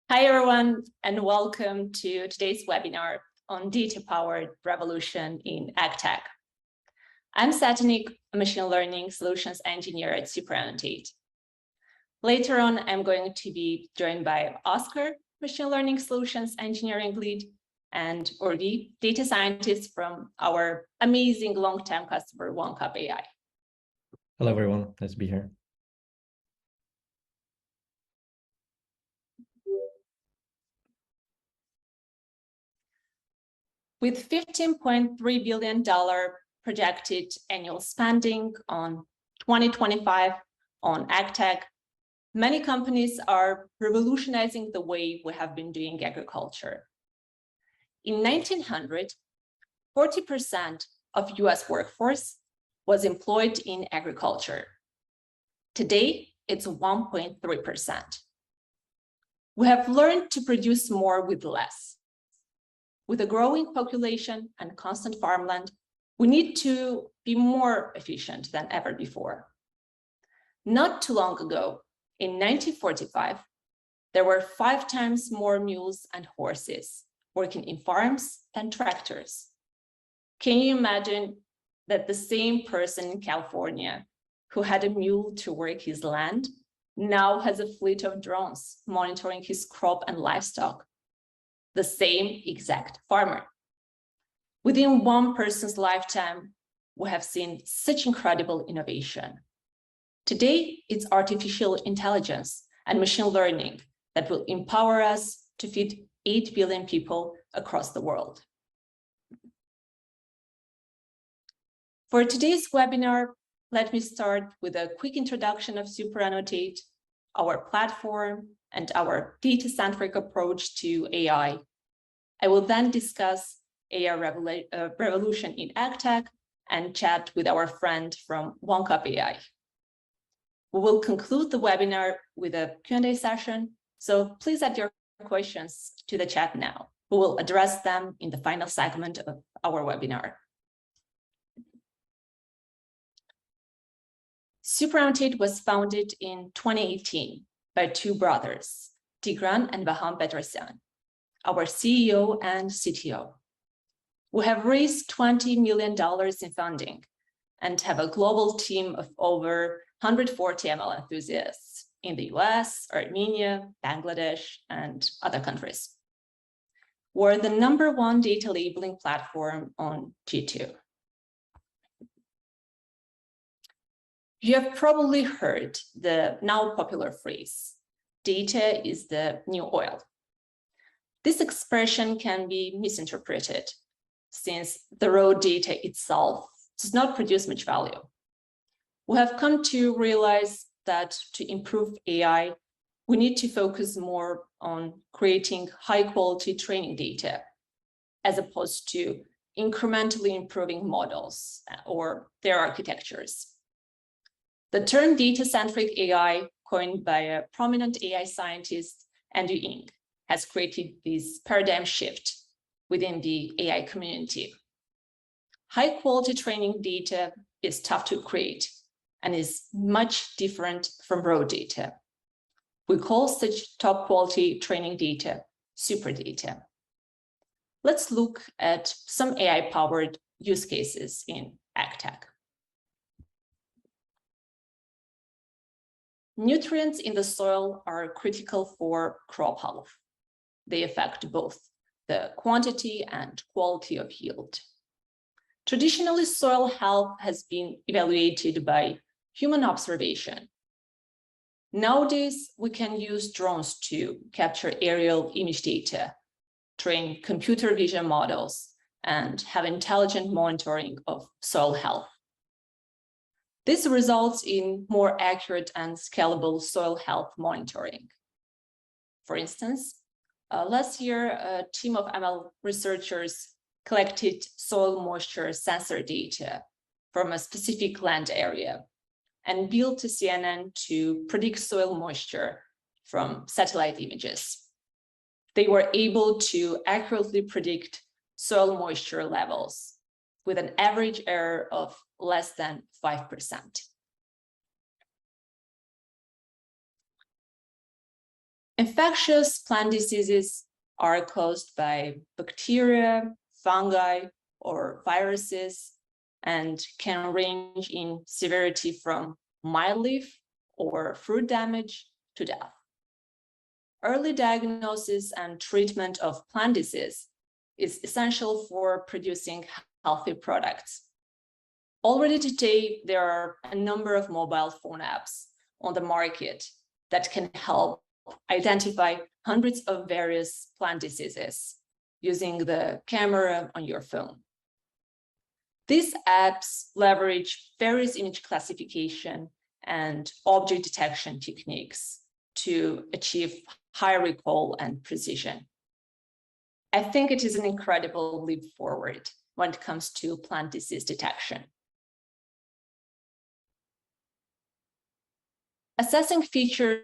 Hi, everyone, and welcome to today's webinar on data-powered revolution in Agtech. I'm Satanik, a machine learning solutions engineer at SuperAnnotate. Later on, I'm going to be joined by Oscar, machine learning solutions engineering lead, and Urvi, data scientist from our amazing long-term customer, OneCup AI. Hello, everyone. Nice to be here. With $15.3 billion projected annual spending on 2025 on Agtech, many companies are revolutionizing the way we have been doing agriculture. In 1900, 40% of US workforce was employed in agriculture. Today, it's 1.3%. We have learned to produce more with less. With a growing population and constant farmland, we need to be more efficient than ever before. Not too long ago, in 1945, there were 5 times more mules and horses working in farms than tractors. Can you imagine that the same person in California who had a mule to work his land now has a fleet of drones monitoring his crop and livestock? The same exact farmer. Within one person's lifetime, we have seen such incredible innovation. Today, it's artificial intelligence and machine learning that will empower us to feed 8 billion people across the world. For today's webinar, let me start with a quick introduction of SuperAnnotate, our platform, and our data-centric approach to AI. I will then discuss AI revolution in Agtech and chat with our friend from OneCup AI. We will conclude the webinar with a Q&A session, so please add your questions to the chat now. We will address them in the final segment of our webinar. SuperAnnotate was founded in 2018 by 2 brothers, Tigran and Vaham Petrosyan, our CEO and CTO. We have raised $20 million in funding and have a global team of over 140 ML enthusiasts in the US, Armenia, Bangladesh, and other countries. We're the #1 data labeling platform on G2. You have probably heard the now popular phrase, data is the new oil. This expression can be misinterpreted since the raw data itself does not produce much value. We have come to realize that to improve AI, we need to focus more on creating high-quality training data, as opposed to incrementally improving models or their architectures. The term data-centric AI, coined by a prominent AI scientist, Andrew Ng, has created this paradigm shift within the AI community. High-quality training data is tough to create and is much different from raw data. We call such top-quality training data super data. Let's look at some AI-powered use cases in Agtech. Nutrients in the soil are critical for crop health. They affect both the quantity and quality of yield. Traditionally, soil health has been evaluated by human observation. Nowadays, we can use drones to capture aerial image data, train computer vision models, and have intelligent monitoring of soil health. This results in more accurate and scalable soil health monitoring. For instance, last year, a team of ML researchers collected soil moisture sensor data from a specific land area and built a CNN to predict soil moisture from satellite images. They were able to accurately predict soil moisture levels with an average error of less than 5%. Infectious plant diseases are caused by bacteria, fungi, or viruses, and can range in severity from mild leaf or fruit damage to death. Early diagnosis and treatment of plant disease is essential for producing healthy products. Already today, there are a number of mobile phone apps on the market that can help identify hundreds of various plant diseases using the camera on your phone. These apps leverage various image classification and object detection techniques to achieve high recall and precision. I think it is an incredible leap forward when it comes to plant disease detection. Assessing features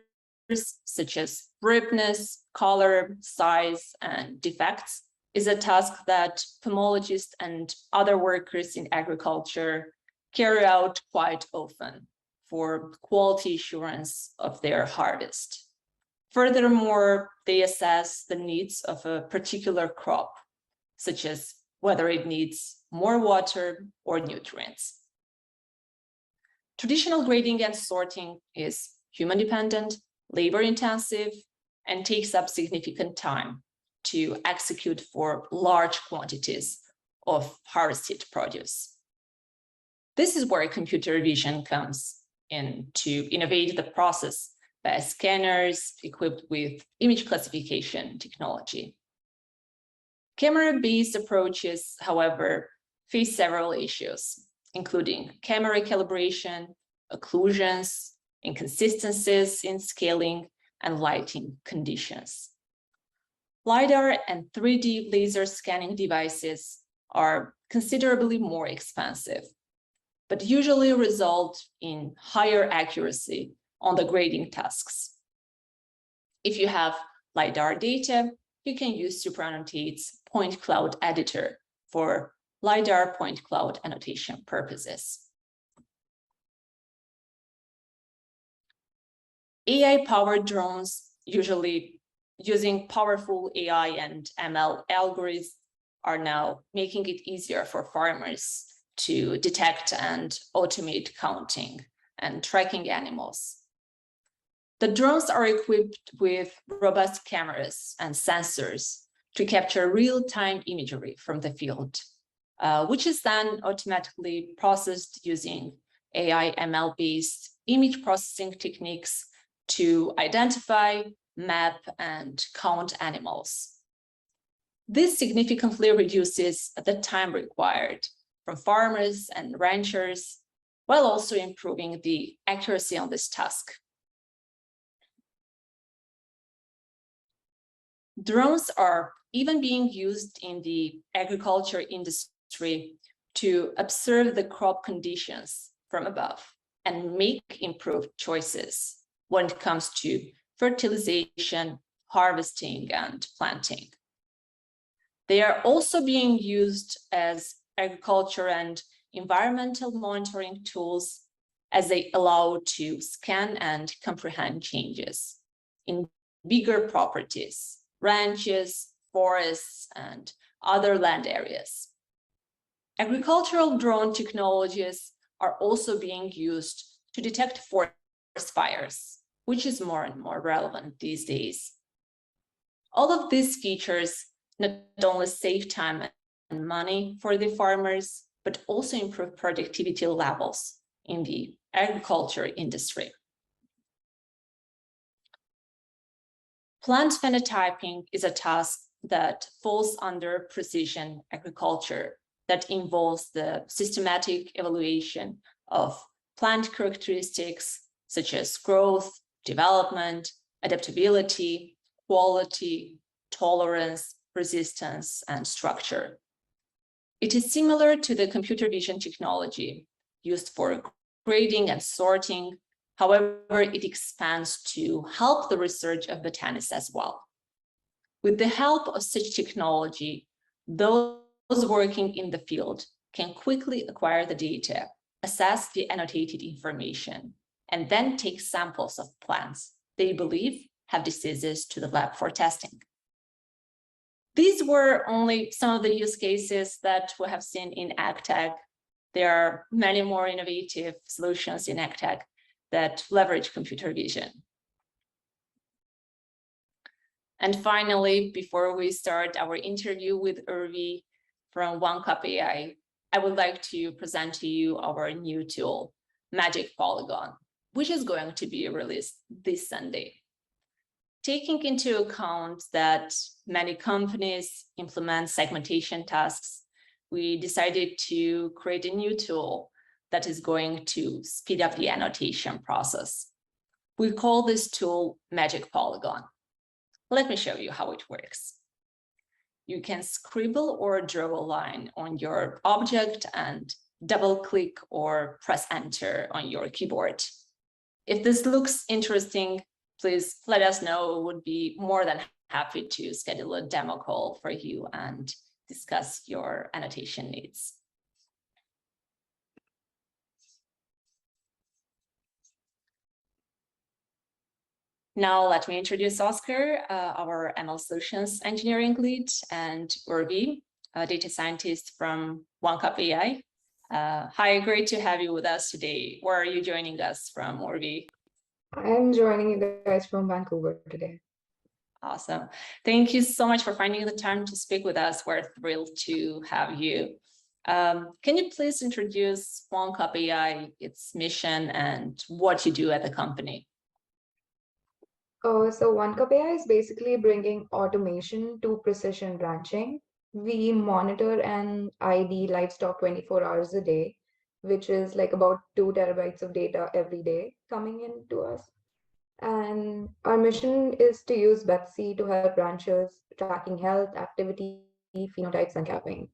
such as ripeness, color, size, and defects is a task that pomologists and other workers in agriculture carry out quite often for quality assurance of their harvest. Furthermore, they assess the needs of a particular crop, such as whether it needs more water or nutrients. Traditional grading and sorting is human-dependent, labor-intensive, and takes up significant time to execute for large quantities of harvested produce. This is where computer vision comes in to innovate the process by scanners equipped with image classification technology. Camera-based approaches, however, face several issues, including camera calibration, occlusions, inconsistencies in scaling, and lighting conditions. LiDAR and 3D laser scanning devices are considerably more expensive, but usually result in higher accuracy on the grading tasks. If you have LiDAR data, you can use SuperAnnotate's point cloud editor for LiDAR point cloud annotation purposes. AI-powered drones, usually using powerful AI and ML algorithms, are now making it easier for farmers to detect and automate counting and tracking animals. The drones are equipped with robust cameras and sensors to capture real-time imagery from the field, which is then automatically processed using AI ML-based image processing techniques to identify, map, and count animals. This significantly reduces the time required from farmers and ranchers, while also improving the accuracy on this task. Drones are even being used in the agriculture industry to observe the crop conditions from above and make improved choices when it comes to fertilization, harvesting, and planting. They are also being used as agriculture and environmental monitoring tools, as they allow to scan and comprehend changes in bigger properties, ranches, forests, and other land areas. Agricultural drone technologies are also being used to detect forest fires, which is more and more relevant these days. All of these features not only save time and money for the farmers, but also improve productivity levels in the agriculture industry. Plant phenotyping is a task that falls under precision agriculture that involves the systematic evaluation of plant characteristics such as growth, development, adaptability, quality, tolerance, resistance, and structure. It is similar to the computer vision technology used for grading and sorting. However, it expands to help the research of botanists as well. With the help of such technology, those working in the field can quickly acquire the data, assess the annotated information, and then take samples of plants they believe have diseases to the lab for testing. These were only some of the use cases that we have seen in Agtech. There are many more innovative solutions in Agtech that leverage computer vision. And finally, before we start our interview with Urvi from OneCup AI, I would like to present to you our new tool, Magic Polygon, which is going to be released this Sunday. Taking into account that many companies implement segmentation tasks, we decided to create a new tool that is going to speed up the annotation process. We call this tool Magic Polygon. Let me show you how it works. You can scribble or draw a line on your object and double-click or press enter on your keyboard. If this looks interesting, please let us know. We would be more than happy to schedule a demo call for you and discuss your annotation needs. Now let me introduce Oscar, our ML Solutions Engineering Lead, and Urvi, a data scientist from OneCup AI. Hi, great to have you with us today. Where are you joining us from, Urvi? I'm joining you guys from Vancouver today. Awesome. Thank you so much for finding the time to speak with us. We're thrilled to have you. Can you please introduce OneCup AI, its mission, and what you do at the company? So OneCup AI is basically bringing automation to precision ranching. We monitor and ID livestock 24 hours a day, which is like about 2 terabytes of data every day coming in to us. And our mission is to use Betsy to help ranchers tracking health, activity, phenotypes, and capping.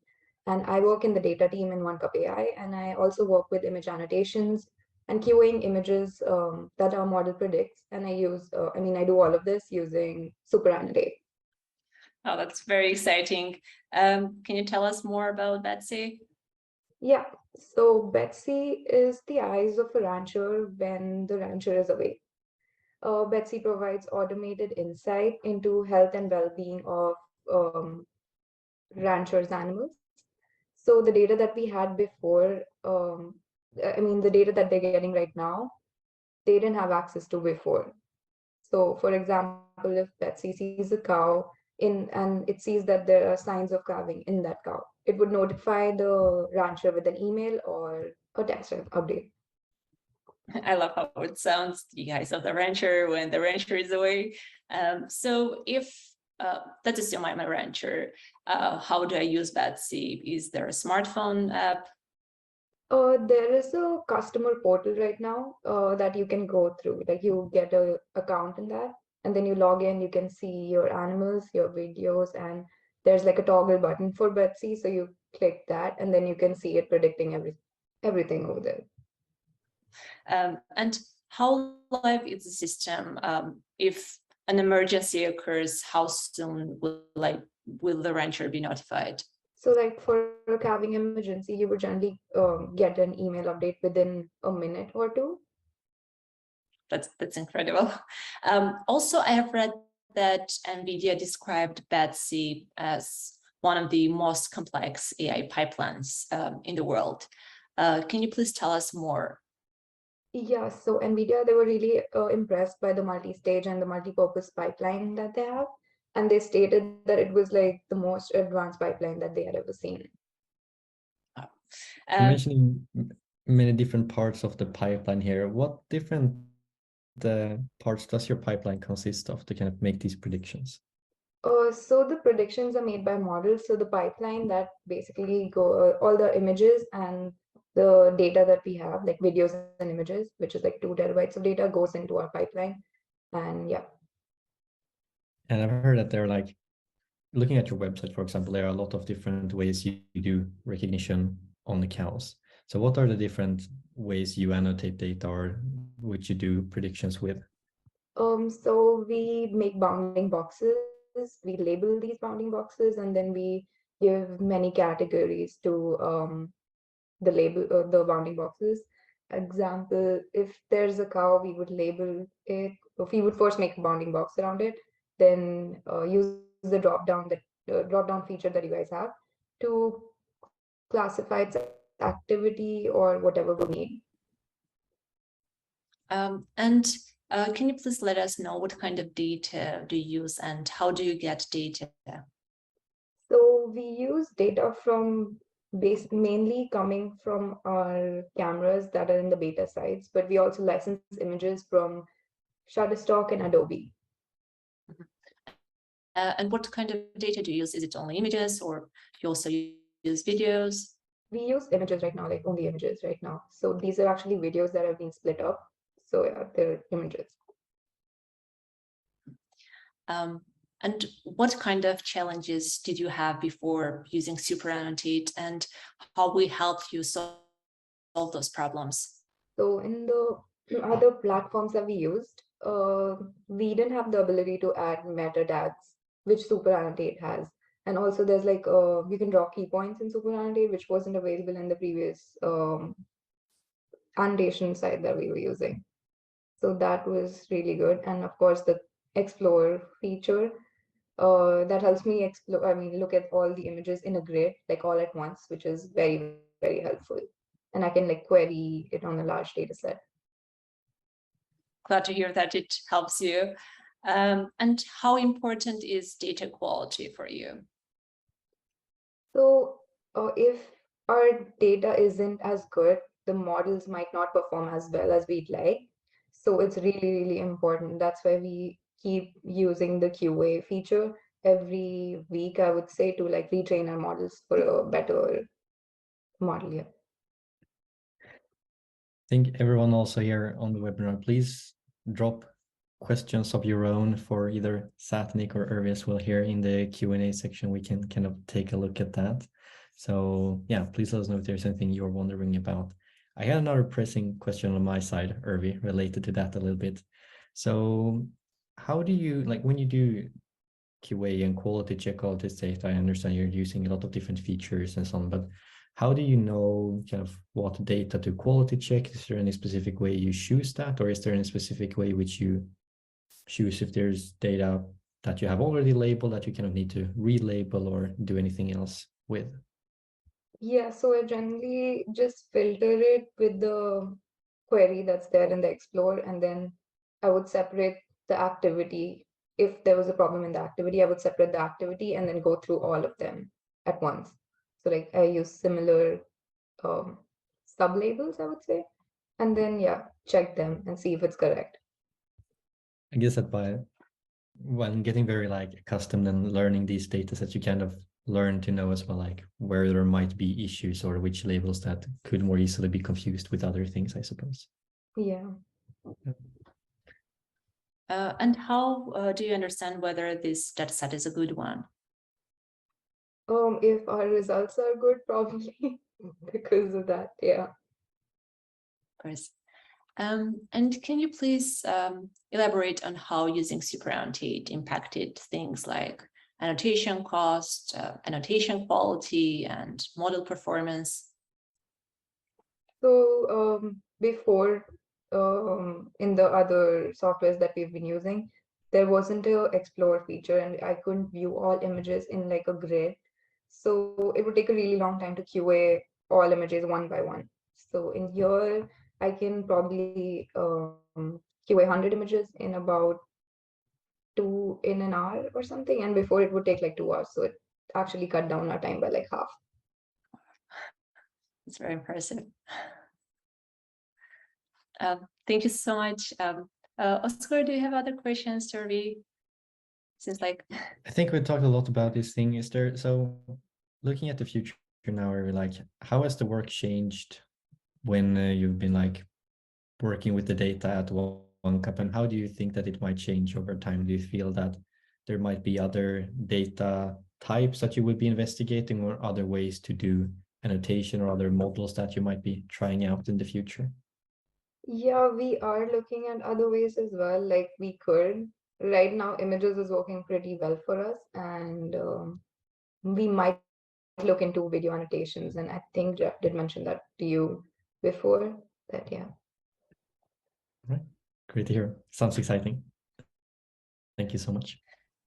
And I work in the data team in OneCup AI, and I also work with image annotations and queuing images that our model predicts. And I do all of this using SuperAnnotate. Oh, that's very exciting. Can you tell us more about Betsy? Yeah, so Betsy is the eyes of a rancher when the rancher is away. Betsy provides automated insight into health and well-being of ranchers' animals. So the data that we had before, the data that they're getting right now, they didn't have access to before. So for example, if Betsy sees a cow and it sees that there are signs of calving in that cow, it would notify the rancher with an email or a text update. I love how it sounds, the eyes of the rancher when the rancher is away. So if, let's assume I'm a rancher, how do I use Betsy? Is there a smartphone app? There is a customer portal right now that you can go through. Like you get an account in that, and then you log in, you can see your animals, your videos, and there's like a toggle button for Betsy. So you click that, and then you can see it predicting everything over there. And how live is the system? If an emergency occurs, how soon will the rancher be notified? So like for a calving emergency, you would generally get an email update within a minute or two. That's incredible. Also, I have read that NVIDIA described Betsy as one of the most complex AI pipelines in the world. Can you please tell us more? Yeah, so NVIDIA, they were really impressed by the multi-stage and the multi-purpose pipeline that they have. And they stated that it was like the most advanced pipeline that they had ever seen. You're mentioning many different parts of the pipeline here. What different parts does your pipeline consist of to kind of make these predictions? So the predictions are made by models. So the pipeline that basically go all the images and the data that we have, like videos and images, which is like 2 terabytes of data, goes into our pipeline. And yeah. And I've heard that they're like, looking at your website, for example, there are a lot of different ways you do recognition on the cows. So what are the different ways you annotate data or which you do predictions with? So we make bounding boxes. We label these bounding boxes, and then we give many categories to the label, the bounding boxes. example, if there's a cow, we would label it. If we would first make a bounding box around it, then use the drop down feature that you guys have to classify its activity or whatever we would need. And can you please let us know what kind of data do you use and how do you get data? So we use data from mainly coming from our cameras that are in the beta sites, but we also license images from Shutterstock and Adobe. And what kind of data do you use? Is it only images or you also use videos? We use images right now, like only images right now. So these are actually videos that have been split up. So yeah, they're images. And what kind of challenges did you have before using SuperAnnotate and how we helped you solve those problems? So in the other platforms that we used, we didn't have the ability to add meta tags, which SuperAnnotate has. And also there's like, you can draw key points in SuperAnnotate, which wasn't available in the previous annotation site that we were using. So that was really good. And of course, the Explore feature that helps me explore, look at all the images in a grid, like all at once, which is very, very helpful. And I can like query it on a large data set. Glad to hear that it helps you. And how important is data quality for you? So if our data isn't as good, the models might not perform as well as we'd like. So it's really, really important. That's why we keep using the QA feature every week, I would say, to like retrain our models for a better model. Yeah. I think everyone also here on the webinar, please drop questions of your own for either Satnik or Irvi as well here in the Q&A section. We can kind of take a look at that. So yeah, please let us know if there's anything you're wondering about. I had another pressing question on my side, Irvi, related to that a little bit. So how do you, like when you do QA and quality check all this data, I understand you're using a lot of different features and so on, but how do you know kind of what data to quality check? Is there any specific way you choose that, or is there any specific way which you choose if there's data that you have already labeled that you kind of need to relabel or do anything else with? Yeah, so I generally just filter it with the query that's there in the Explore, and then I would separate the activity. If there was a problem in the activity, I would separate the activity and then go through all of them at once. So like I use similar um, sub-labels, I would say, and then yeah, check them and see if it's correct. I guess that by when getting very like accustomed and learning these data sets, you kind of learn to know as well, like where there might be issues or which labels that could more easily be confused with other things, I suppose. Yeah. And how do you understand whether this dataset is a good one? If our results are good, probably because of that. Yeah. Of course. And can you please elaborate on how using SuperAnnotate impacted things like annotation cost, annotation quality, and model performance? So before in the other softwares that we've been using, there wasn't a explore feature and I couldn't view all images in like a grid. So it would take a really long time to QA all images one by one. So in here, I can probably QA 100 images in about in an hour or something. And before it would take like 2 hours. So it actually cut down our time by like half. It's very impressive. Thank you so much. Oscar, do you have other questions, Turvi? Since like I think we talked a lot about this thing. Is there, so looking at the future now, are we like, how has the work changed when you've been like working with the data at OneCup, and how do you think that it might change over time? Do you feel that there might be other data types that you would be investigating or other ways to do annotation or other models that you might be trying out in the future? Yeah, we are looking at other ways as well. Like we could. Right now, images is working pretty well for us, and we might look into video annotations. And I think Jeff did mention that to you before. that, yeah. Right. Great to hear. Sounds exciting. Thank you so much.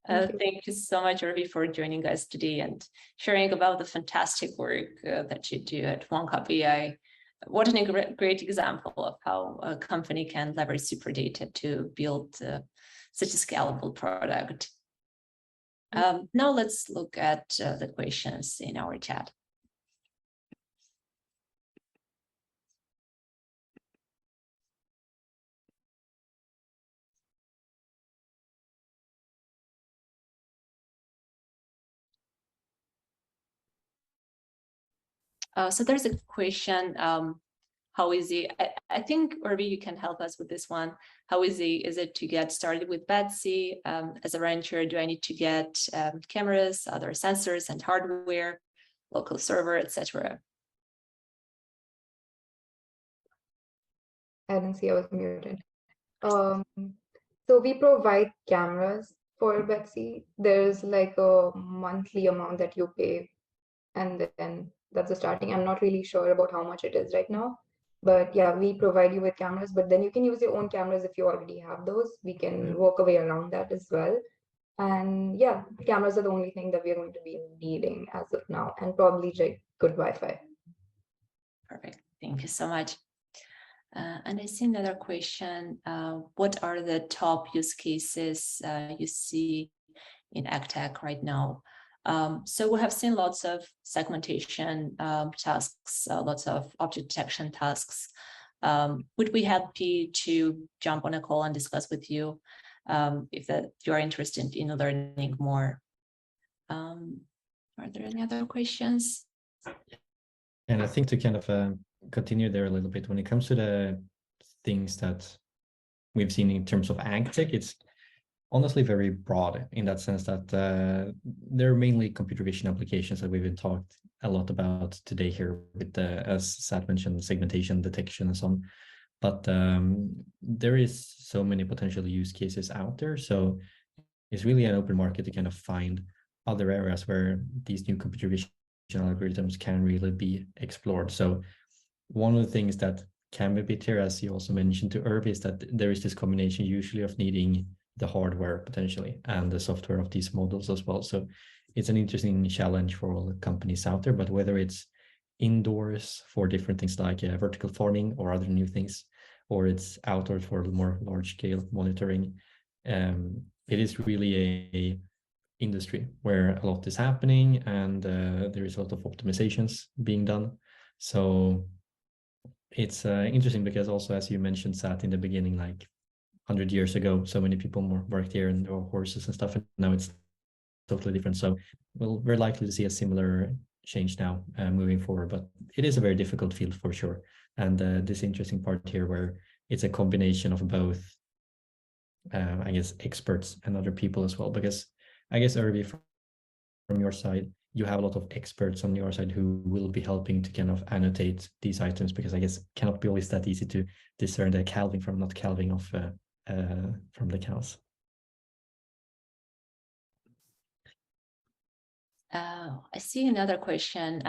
Thank you so much, Urvi, for joining us today and sharing about the fantastic work that you do at OneCup AI. What a great example of how a company can leverage super data to build such a scalable product. Now let's look at the questions in our chat. So there's a question, how easy, I think, Urvi, you can help us with this one. How easy is it to get started with Betsy? As a rancher, do I need to get cameras, other sensors and hardware, local server, etc.? I didn't see I was muted. So we provide cameras for Betsy. There's like a monthly amount that you pay, and then that's the starting. I'm not really sure about how much it is right now, but yeah, we provide you with cameras, but then you can use your own cameras if you already have those. We can work a way around that as well. And yeah, cameras are the only thing that we're going to be needing as of now, and probably good Wi-Fi. Perfect. Thank you so much. And I see another question. What are the top use cases you see in Agtech right now? So we have seen lots of segmentation tasks, lots of object detection tasks. Would be happy to jump on a call and discuss with you if you are interested in learning more. Are there any other questions? And I think to kind of continue there a little bit, when it comes to the things that we've seen in terms of Agtech, it's honestly very broad in that sense that they're mainly computer vision applications that we've been talked a lot about today here with the, as Sat mentioned, segmentation, detection and so on. But there is so many potential use cases out there. So it's really an open market to kind of find other areas where these new computer vision algorithms can really be explored. So one of the things that can be a bit here, as you also mentioned to Urvi, is that there is this combination usually of needing the hardware potentially and the software of these models as well. So it's an interesting challenge for all the companies out there, but whether it's indoors for different things like vertical farming or other new things, or it's outdoors for more large scale monitoring, it is really a industry where a lot is happening and there is a lot of optimizations being done. So it's interesting because also, as you mentioned, Sat, in the beginning, like 100 years ago, so many people more worked here and there were horses and stuff, and now it's totally different. So we're likely to see a similar change now moving forward, but it is a very difficult field for sure. And this interesting part here where it's a combination of both, I guess, experts and other people as well, because I guess, Urvi, from your side, you have a lot of experts on your side who will be helping to kind of annotate these items, because I guess it cannot be always that easy to discern the calving from not calving of from the cows. I see another question.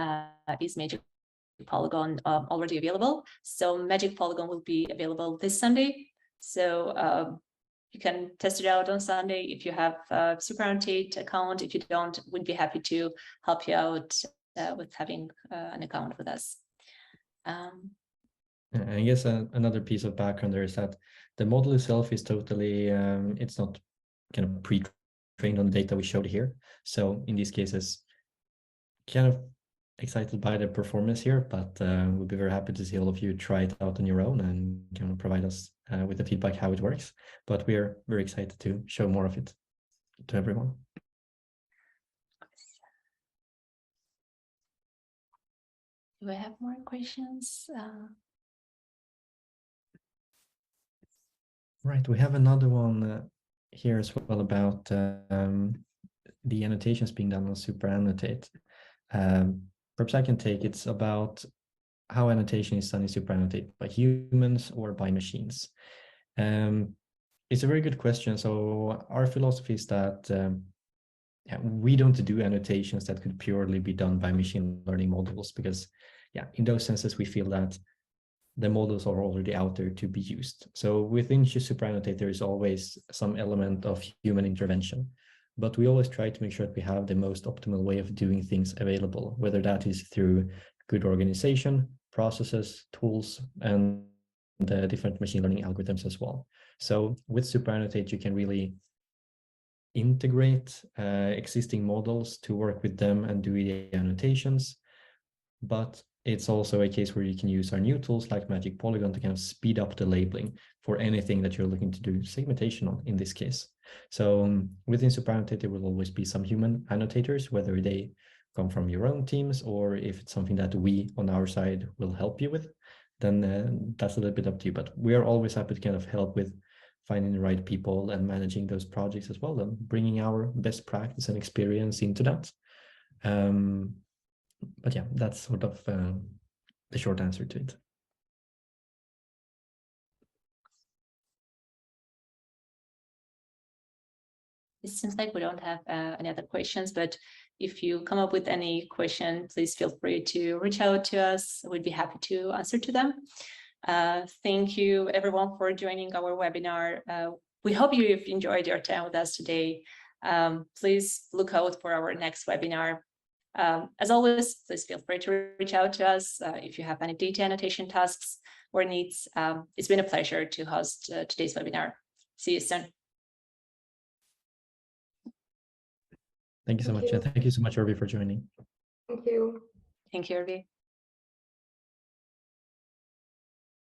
Is Magic Polygon already available? So Magic Polygon will be available this Sunday. So you can test it out on Sunday if you have a SuperAnnotate account. If you don't, we'd be happy to help you out with having an account with us. I guess another piece of background there is that the model itself is totally, it's not kind of pre-trained on the data we showed here. So in these cases, kind of excited by the performance here, but we'll be very happy to see all of you try it out on your own and kind of provide us with the feedback how it works. But we're very excited to show more of it to everyone. Do I have more questions? Right, we have another one here as well about the annotations being done on SuperAnnotate. Perhaps I can take it's about how annotation is done in SuperAnnotate by humans or by machines. It's a very good question. So our philosophy is that we don't do annotations that could purely be done by machine learning models, because in those senses we feel that the models are already out there to be used. So within SuperAnnotate, there is always some element of human intervention, but we always try to make sure that we have the most optimal way of doing things available, whether that is through good organization, processes, tools, and the different machine learning algorithms as well. So with SuperAnnotate, you can really integrate existing models to work with them and do the annotations. But it's also a case where you can use our new tools like Magic Polygon to kind of speed up the labeling for anything that you're looking to do segmentation on in this case. So within SuperAnnotate, there will always be some human annotators, whether they come from your own teams or if it's something that we on our side will help you with, then that's a little bit up to you. But we are always happy to kind of help with finding the right people and managing those projects as well, and bringing our best practice and experience into that. But yeah, that's sort of the short answer to it. It seems like we don't have any other questions, but if you come up with any question, please feel free to reach out to us. We'd be happy to answer to them. Thank you everyone for joining our webinar. We hope you've enjoyed your time with us today. Please look out for our next webinar. As always, please feel free to reach out to us if you have any data annotation tasks or needs. It's been a pleasure to host today's webinar. See you soon. Thank you so much. Thank you so much, Irvi, for joining. Thank you. Thank you, Irvi.